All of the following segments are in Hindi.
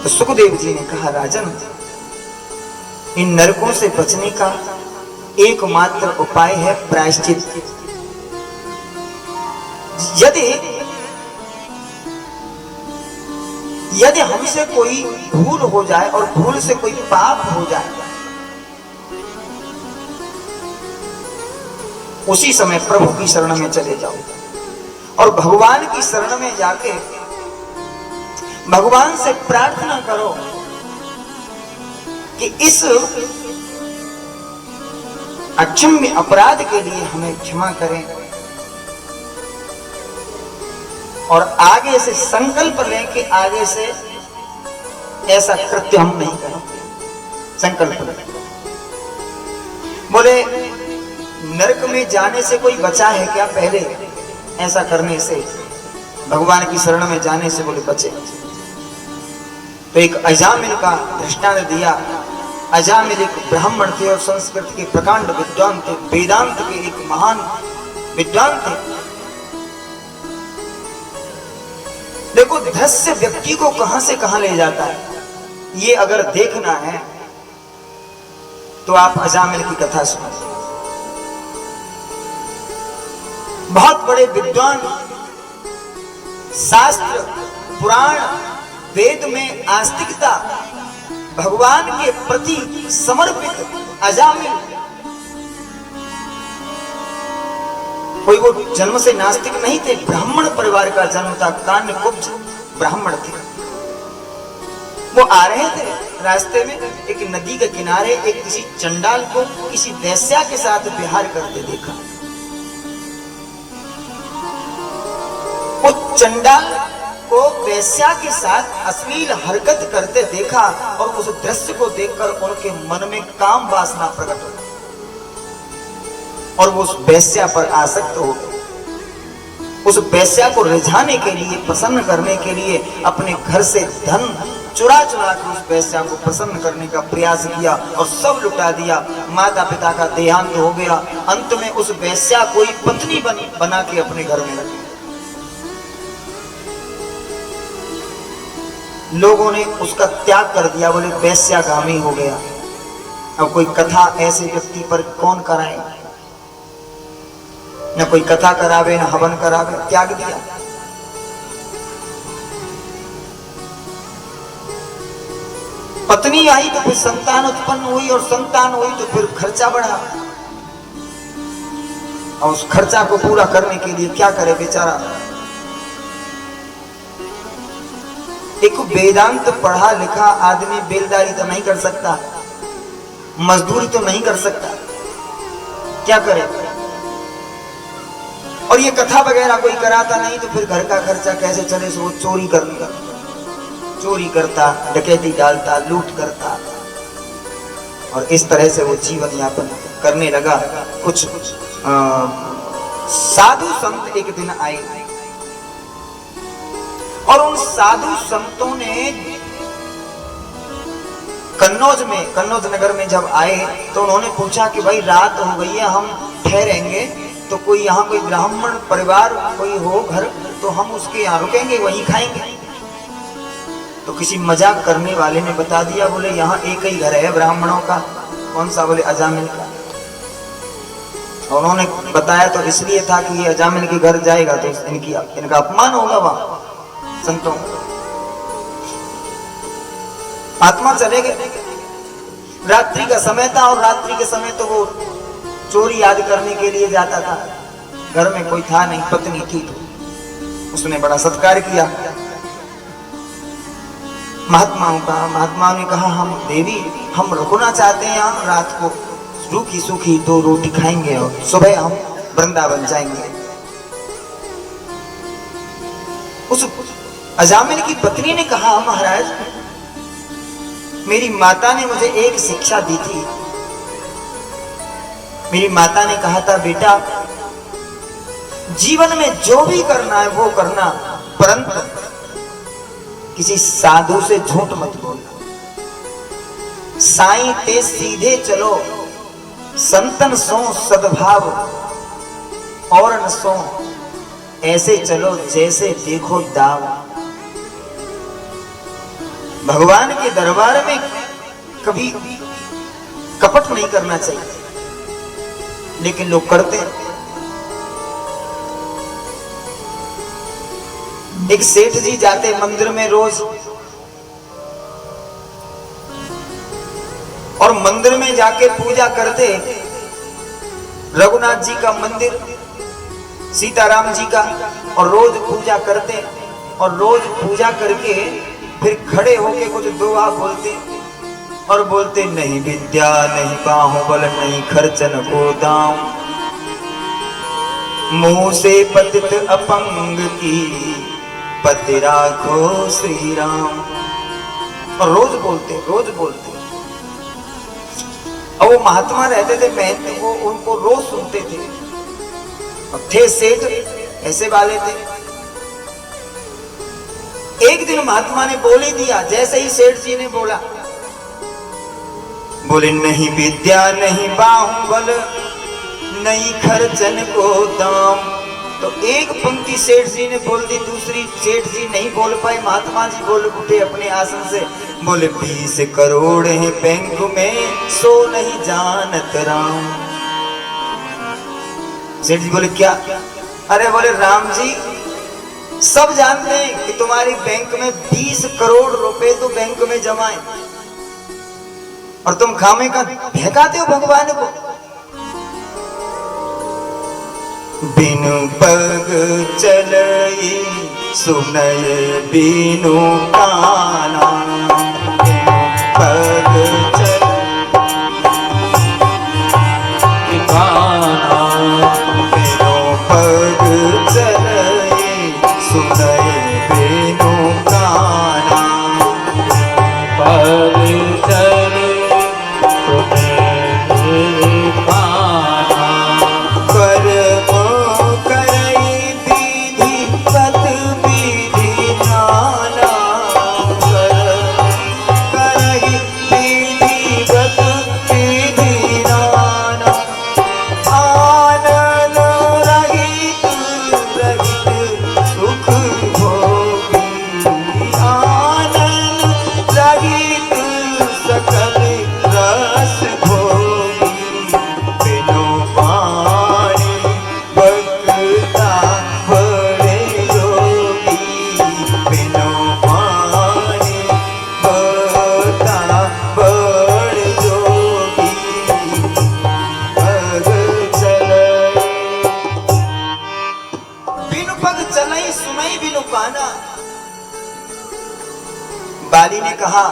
तो सुखदेव जी ने कहा, राजन, इन नरकों से बचने का एकमात्र उपाय है प्रायश्चित। यदि हमसे कोई भूल हो जाए और भूल से कोई पाप हो जाए, उसी समय प्रभु की शरण में चले जाओ और भगवान की शरण में जाके भगवान से प्रार्थना करो कि इस अक्षम्य अपराध के लिए हमें क्षमा करें, और आगे से संकल्प लें कि आगे से ऐसा कृत्य हम नहीं करेंगे। संकल्प लें। बोले, नरक में जाने से कोई बचा है क्या? पहले ऐसा करने से, भगवान की शरण में जाने से बोले बचे। तो एक अजामिल का दृष्टांत दिया। अजामिल एक ब्राह्मण थे और संस्कृत के प्रकांड विद्वान थे, वेदांत के एक महान विद्वान थे। देखो, धस्य व्यक्ति को कहां से कहां ले जाता है, ये अगर देखना है तो आप अजामिल की कथा सुनिए। बहुत बड़े विद्वान, शास्त्र पुराण वेद में आस्तिकता, भगवान के प्रति समर्पित अजामिल, कोई वो जन्म से नास्तिक नहीं थे, ब्राह्मण परिवार का जन्म था, कान्यकुब्ज ब्राह्मण थे। वो आ रहे थे, रास्ते में एक नदी के किनारे एक किसी चंडाल को किसी वेश्या के साथ विहार करते देखा। वो चंडाल को वेश्या के साथ अश्लील हरकत करते देखा और उस दृश्य को देखकर उनके मन में काम वासना प्रकट हुई और वो उस वेश्या पर आसक्त हो गए। उस वेश्या को रिझाने के लिए, प्रसन्न करने के लिए अपने घर से धन चुरा चुरा कर उस वेश्या को प्रसन्न करने का प्रयास किया और सब लुटा दिया। माता पिता का देहांत हो गया। अंत में उस वेश्या को ही पत्नी बना के अपने घर में रखी। लोगों ने उसका त्याग कर दिया, बोले वेश्यागामी हो गया। अब कोई कथा ऐसे व्यक्ति पर कौन कराए? न कोई कथा करावे, न हवन करावे, त्याग दिया। पत्नी आई तो फिर संतान उत्पन्न हुई और संतान हुई तो फिर खर्चा बढ़ा, और उस खर्चा को पूरा करने के लिए क्या करे बेचारा। एक वेदांत पढ़ा लिखा आदमी बेलदारी तो नहीं कर सकता, मजदूरी तो नहीं कर सकता, क्या करे? और ये कथा वगैरह कोई कराता नहीं तो फिर घर का खर्चा कैसे चले? सो वो चोरी करता, डकैती डालता, लूट करता, और इस तरह से वो जीवन यापन करने लगा। कुछ साधु संत एक दिन आए और उन साधु संतों ने कन्नौज नगर में जब आए तो उन्होंने पूछा कि भाई रात हो गई है, हम ठहरेंगे, तो कोई यहाँ कोई ब्राह्मण परिवार कोई हो घर, तो हम उसके यहाँ रुकेंगे, वहीं खाएंगे। तो किसी मजाक करने वाले ने बता दिया, बोले यहाँ एक ही घर है ब्राह्मणों का। कौन सा? बोले अजामिल का। और उन्होंने बताया तो इसलिए था कि ये अजामिल के घर जाएगा तो इनका अपमान होगा वहां संतों। आत्मा चले गए। रात्रि का समय था और रात्रि के समय तो वो चोरी याद करने के लिए जाता था। घर में कोई था नहीं, पत्नी थी, तो उसने बड़ा सत्कार किया महात्माओं का। महात्माओं ने कहा, हम देवी, हम रुकना चाहते हैं यहाँ रात को, रूखी सूखी 2 रोटी खाएंगे और सुबह हम वृंदावन जाएंगे। उस अजामिल की पत्नी ने कहा, महाराज, मेरी माता ने मुझे एक शिक्षा दी थी। मेरी माता ने कहा था, बेटा जीवन में जो भी करना है वो करना, परंतु किसी साधु से झूठ मत बोलना। साईं ते सीधे चलो, संतन सो सद्भाव, और न सो ऐसे चलो जैसे देखो दाव। भगवान के दरबार में कभी कपट नहीं करना चाहिए, लेकिन लोग करते हैं। एक सेठ जी जाते मंदिर में रोज, और मंदिर में जाके पूजा करते। रघुनाथ जी का मंदिर, सीताराम जी का, और रोज पूजा करते। और रोज पूजा करके फिर खड़े होके कुछ दुआ बोलते, और बोलते नहीं विद्या नहीं बाहुबल नहीं खर्चन को दाम, मुंह से पतित अपंग की पति राखो श्री राम। और रोज बोलते रोज बोलते। और वो महात्मा रहते थे, मैं वो उनको रोज सुनते थे। अब थे सेठ ऐसे वाले थे। एक दिन महात्मा ने बोल ही दिया, जैसे ही सेठ जी ने बोला, बोले नहीं विद्या नहीं बाहुबल नहीं खर्चन को दाम। तो एक पंक्ति सेठ जी ने बोल दी, दूसरी सेठ जी नहीं बोल पाए। महात्मा जी बोल उठे अपने आसन से, बोले 20 करोड़ है बैंक में सो नहीं जानत राम। सेठ जी बोले क्या? अरे बोले राम जी सब जानते हैं कि तुम्हारी बैंक में 20 करोड़ रुपए तो बैंक में जमा है, और तुम खामे का फेंकाते हो भगवान को। बिनु पग चलई सुनय बिनु काना, बिनु पग चलई काना, बिनु पग चलई सुनय बिनु काना, पग चलई सुनय काना, बाली ने कहा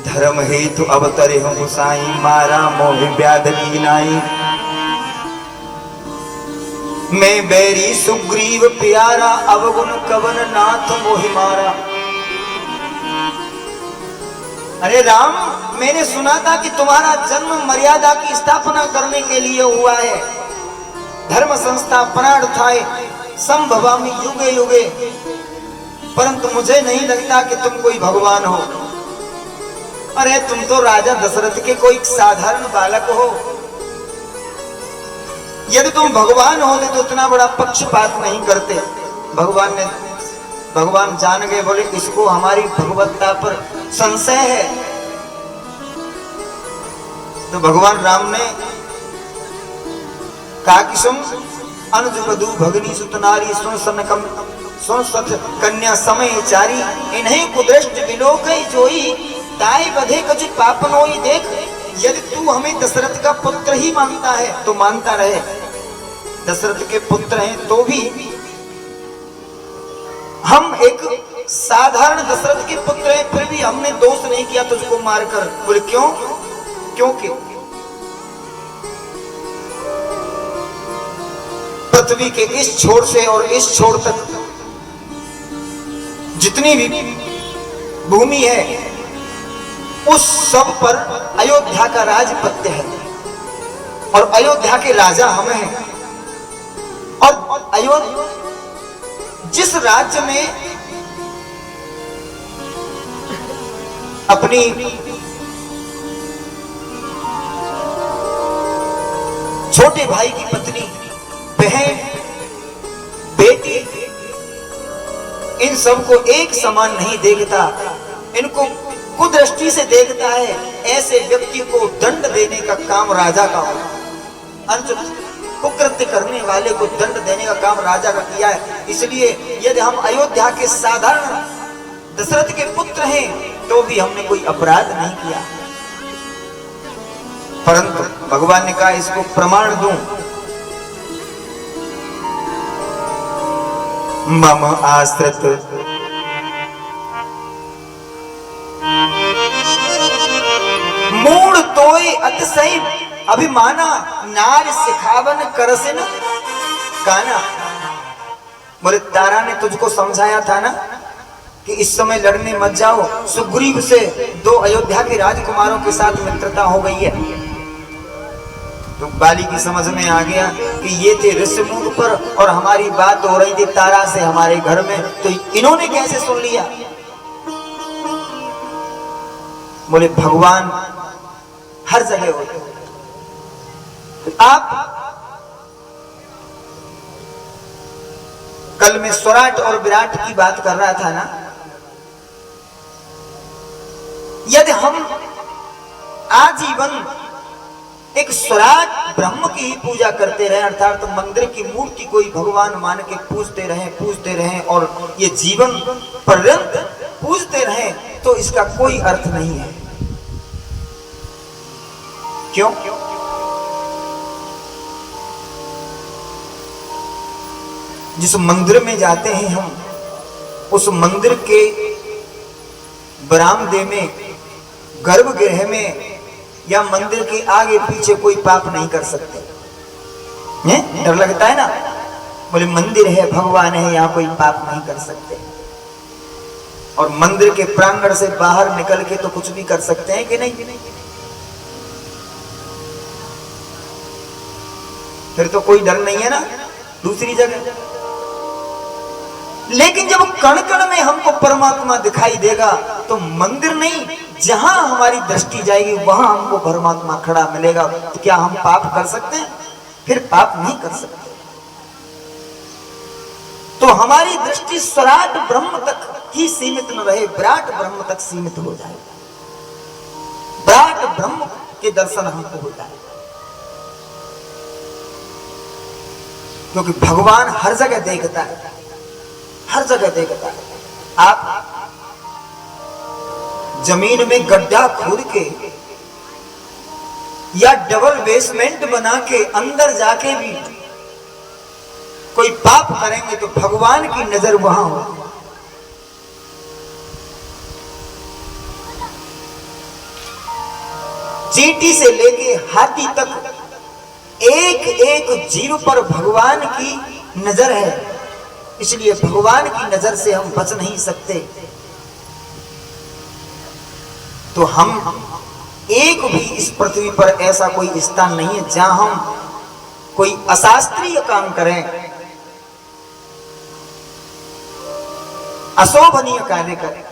धर्म हेतु अवतरे हो गुसाई, मारा मोह व्याध की नाई। मैं बैरी सुग्रीव प्यारा, अवगुण कवन नाथ मोहि मारा। अरे राम, मैंने सुना था कि तुम्हारा जन्म मर्यादा की स्थापना करने के लिए हुआ है। धर्म संस्था प्राण थाए संभवामि युगे युगे, परंतु मुझे नहीं लगता कि तुम कोई भगवान हो। अरे तुम तो राजा दशरथ के कोई साधारण बालक हो। यदि तुम भगवान होते तो इतना बड़ा पक्षपात नहीं करते। भगवान जान गए, बोले इसको हमारी भगवत्ता पर संशय है। तो भगवान राम ने कहा कि सुन अनुज वधु भगनी सुतनारी सुन सनकम सुन सत कन्या समय चारी, इन्हें कुदृष्ट विलोक जोई, ताई बधे कछु पापनोई। देख, यदि तू हमें दशरथ का पुत्र ही मानता है तो मानता रहे, दशरथ के पुत्र हैं तो भी हम एक साधारण दशरथ के पुत्र हैं, फिर भी हमने दोष नहीं किया तुझको मारकर। बोले क्यों? क्योंकि पृथ्वी के इस छोर से और इस छोर तक जितनी भी भूमि है उस सब पर अयोध्या का राजपत्य है, और अयोध्या के राजा हम हैं। और अयोध्या जिस राज्य में अपनी छोटे भाई की पत्नी, बहन, बेटी, इन सबको एक समान नहीं देखता, इनको कुदृष्टि से देखता है, ऐसे व्यक्ति को दंड देने का काम राजा का होगा। अंत कुकृत्य करने वाले को दंड देने का काम राजा का किया है। इसलिए यदि हम अयोध्या के साधारण दशरथ के पुत्र हैं तो भी हमने कोई अपराध नहीं किया, परंतु भगवान ने कहा इसको प्रमाण दूं। मम आश्रित मूड तोय अतिशय अभिमाना, नार सिखावन करसिन काना। बोले तारा ने तुझको समझाया था ना कि इस समय लड़ने मत जाओ। सुग्रीव से दो अयोध्या के राजकुमारों के साथ मित्रता हो गई है। तो बाली की समझ में आ गया कि ये थे ऋषिमुख पर और हमारी बात हो रही थी तारा से हमारे घर में, तो इन्होंने कैसे सुन लिया। बोले भगवान हर जगह होते हैं। आप कल मैं स्वराट और विराट की बात कर रहा था ना, यदि हम आजीवन एक स्वराट ब्रह्म की ही पूजा करते रहे, अर्थात तो मंदिर की मूर्ति कोई भगवान मान के पूजते रहे और ये जीवन पर्यंत पूजते रहे, तो इसका कोई अर्थ नहीं है। क्यों? जिस मंदिर में जाते हैं हम, उस मंदिर के बरामदे में, गर्भगृह में या मंदिर के आगे पीछे कोई पाप नहीं कर सकते। डर लगता है ना, बोले मंदिर है, भगवान है, यहां कोई पाप नहीं कर सकते। और मंदिर के प्रांगण से बाहर निकल के तो कुछ भी कर सकते हैं कि नहीं? फिर तो कोई डर नहीं है ना दूसरी जगह। लेकिन जब कण कण में हमको परमात्मा दिखाई देगा तो मंदिर नहीं, जहां हमारी दृष्टि जाएगी वहां हमको परमात्मा खड़ा मिलेगा। तो क्या हम पाप कर सकते हैं? फिर पाप नहीं कर सकते। तो हमारी दृष्टि स्वराट ब्रह्म तक ही सीमित न रहे, विराट ब्रह्म तक सीमित हो जाए। विराट ब्रह्म के दर्शन हमको हो जाए, क्योंकि भगवान हर जगह देखता है, हर जगह देखता है। आप जमीन में गड्ढा खोद के या डबल बेसमेंट बना के अंदर जाके भी कोई पाप करेंगे तो भगवान की नजर वहां होगी। चींटी से लेके हाथी तक एक एक जीव पर भगवान की नजर है, इसलिए भगवान की नजर से हम बच नहीं सकते। तो हम एक भी इस पृथ्वी पर ऐसा कोई स्थान नहीं है जहां हम कोई अशास्त्रीय काम करें, अशोभनीय कार्य करें।